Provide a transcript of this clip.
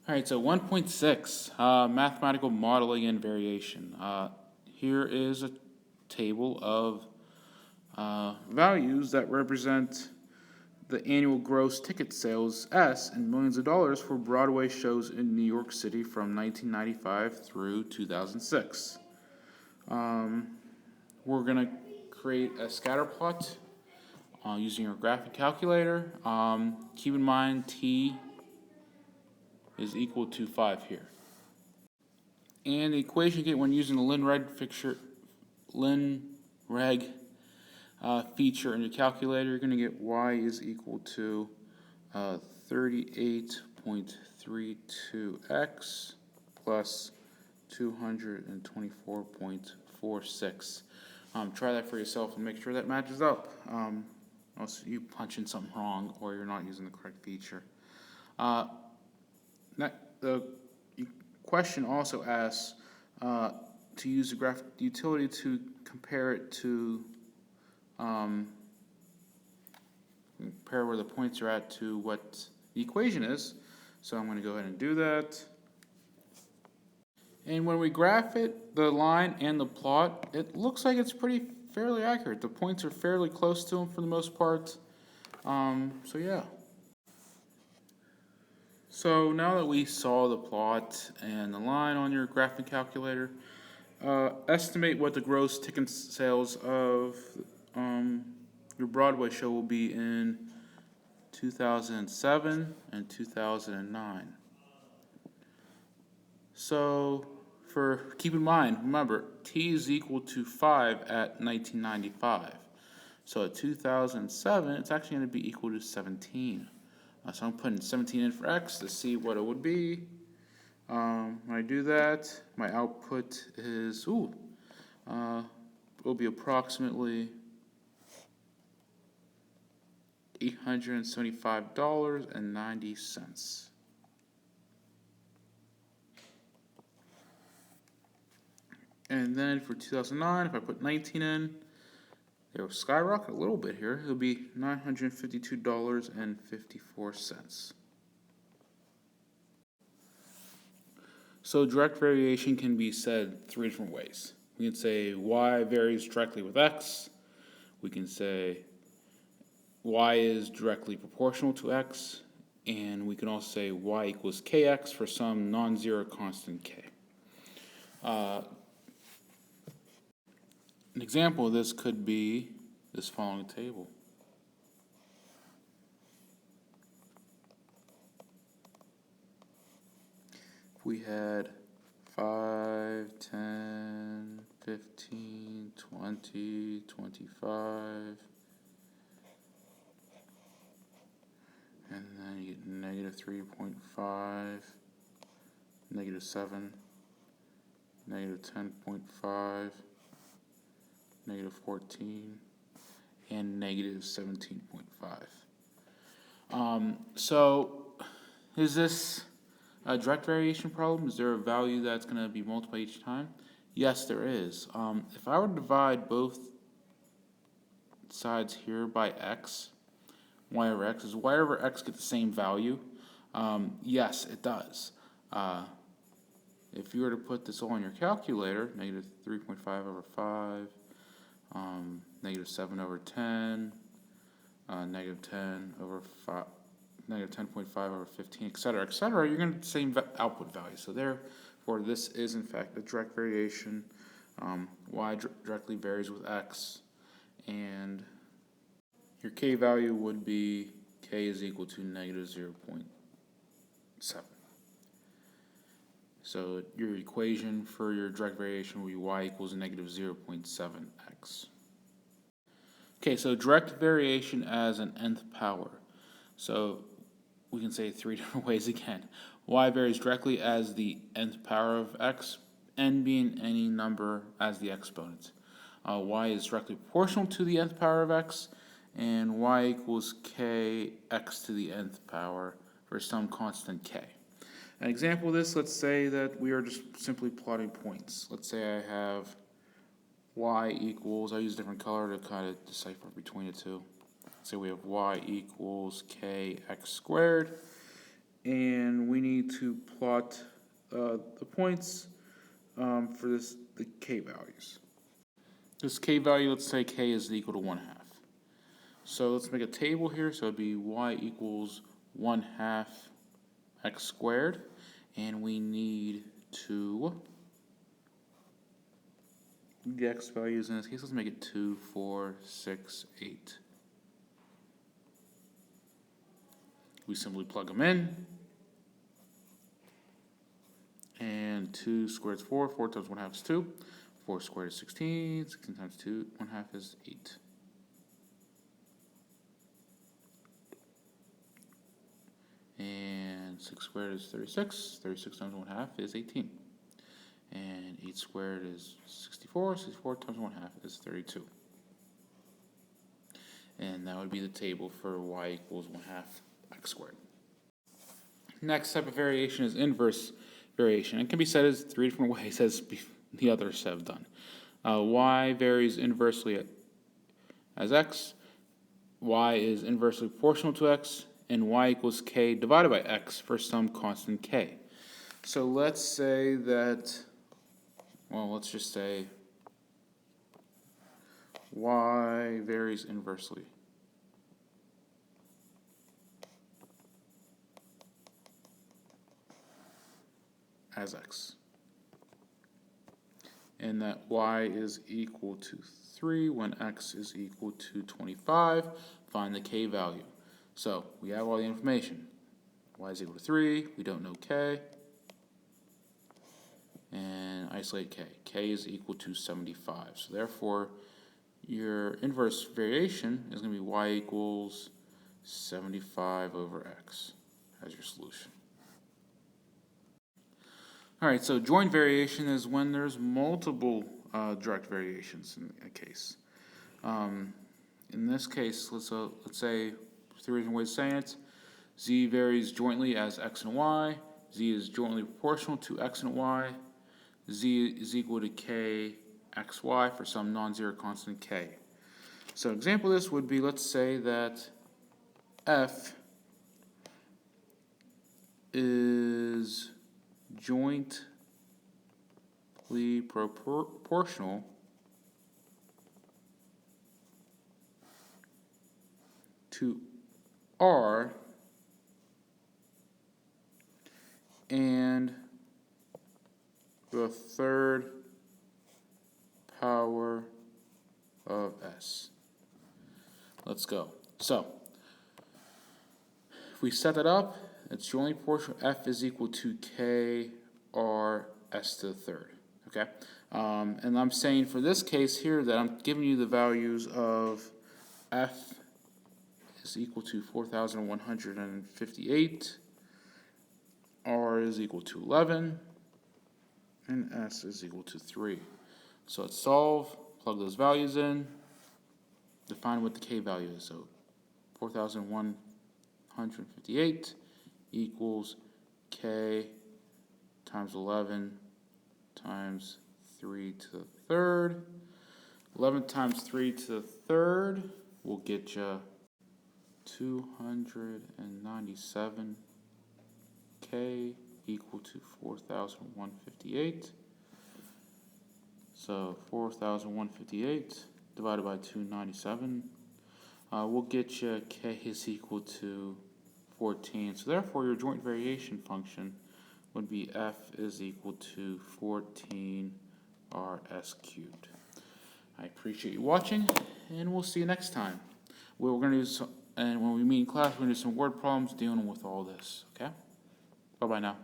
All right, so 1.6, mathematical modeling and variation. Here is a table of values that represent the annual gross ticket sales S in millions of dollars for Broadway shows in New York City from 1995 through 2006. We're going to create a scatter plot using your graphic calculator. Keep in mind T is equal to 5 here. And the equation you get when using the linreg feature in your calculator, you're going to get y is equal to 38.32x plus 224.46. Try that for yourself and make sure that matches up. Else you punch in something wrong or you're not using the correct feature. The question also asks to use the graphic utility to compare it to compare where the points are at to what the equation is. So I'm going to go ahead and do that. And when we graph it, the line and the plot, it looks like it's fairly accurate. The points are fairly close to them for the most part. So yeah. So now that we saw the plot and the line on your graphing calculator, estimate what the gross ticket sales of your Broadway show will be in 2007 and 2009. So keep in mind, remember, T is equal to 5 at 1995. So at 2007, it's actually going to be equal to 17. So I'm putting 17 in for X to see what it would be. When I do that, my output is, will be approximately $875.90. And then for 2009, if I put 19 in, it will skyrocket a little bit here. It'll be $952.54. So direct variation can be said 3 different ways. We can say y varies directly with x. We can say y is directly proportional to x. And we can also say y equals kx for some non-zero constant k. An example of this could be this following table. If we had 5, 10, 15, 20, 25, and then you get negative 3.5, negative 7, negative 10.5, negative 14, and negative 17.5. So is this a direct variation problem? Is there a value that's going to be multiplied each time? Yes, there is. If I were to divide both sides here by x, y over x, does y over x get the same value? Yes, it does. If you were to put this all in your calculator, negative 3.5 over 5, negative 7 over 10, negative 10 over 5, negative 10.5 over 15, etc., you're going to get the same output value. So therefore, this is in fact a direct variation. Y directly varies with x, and your k value would be k is equal to negative 0.7. So your equation for your direct variation will be y equals negative 0.7x. Okay, so direct variation as an nth power. So we can say 3 different ways again. Y varies directly as the nth power of x, n being any number as the exponent. Y is directly proportional to the nth power of x, and y equals k x to the nth power for some constant k. An example of this, let's say that we are just simply plotting points. Let's say I have y equals, I use a different color to kind of decipher between the two. Let's say we have y equals kx squared, and we need to plot the points for the k values. This k value, let's say k is equal to 1/2. So let's make a table here. So it'd be y equals 1/2 x squared, and we need to, the x values in this case, let's make it 2, 4, 6, 8. We simply plug them in, and 2 squared is 4, 4 times 1/2 is 2, 4 squared is 16, 16 times 2, 1/2 is 8. And 6 squared is 36, 36 times 1/2 is 18. And 8 squared is 64, 64 times 1/2 is 32. And that would be the table for y equals 1/2 x squared. Next type of variation is inverse variation. It can be said as 3 different ways as the others have done. Y varies inversely as x, y is inversely proportional to x, and y equals k divided by x for some constant k. So let's say that, well, let's just say y varies inversely as x, and that y is equal to 3 when x is equal to 25. Find the k value. So we have all the information. Y is equal to 3, we don't know k, and isolate k. K is equal to 75. So therefore, your inverse variation is going to be y equals 75 over x as your solution. All right, so joint variation is when there's multiple direct variations in a case. In this case, let's say, 3 different ways of saying it. Z varies jointly as x and y. Z is jointly proportional to x and y. Z is equal to k xy for some non-zero constant k. So an example of this would be, let's say that f is jointly proportional to R and the third power of s. Let's go. So if we set that up, it's jointly proportional. F is equal to k r s to the third. Okay, and I'm saying for this case here that I'm giving you the values of f is equal to 4,158, r is equal to 11, and s is equal to 3. So let's solve, plug those values in, define what the k value is. So 4,158 equals k times 11 times 3 to the third. 11 times 3 to the third will get you 297 k equal to 4,158. So 4,158 divided by 297 will get you k is equal to 14. So therefore your joint variation function would be f is equal to 14 rs cubed. I appreciate you watching, and we'll see you next time. We're going to do some, and when we meet in class, we're going to do some word problems dealing with all this. Okay? Bye-bye now.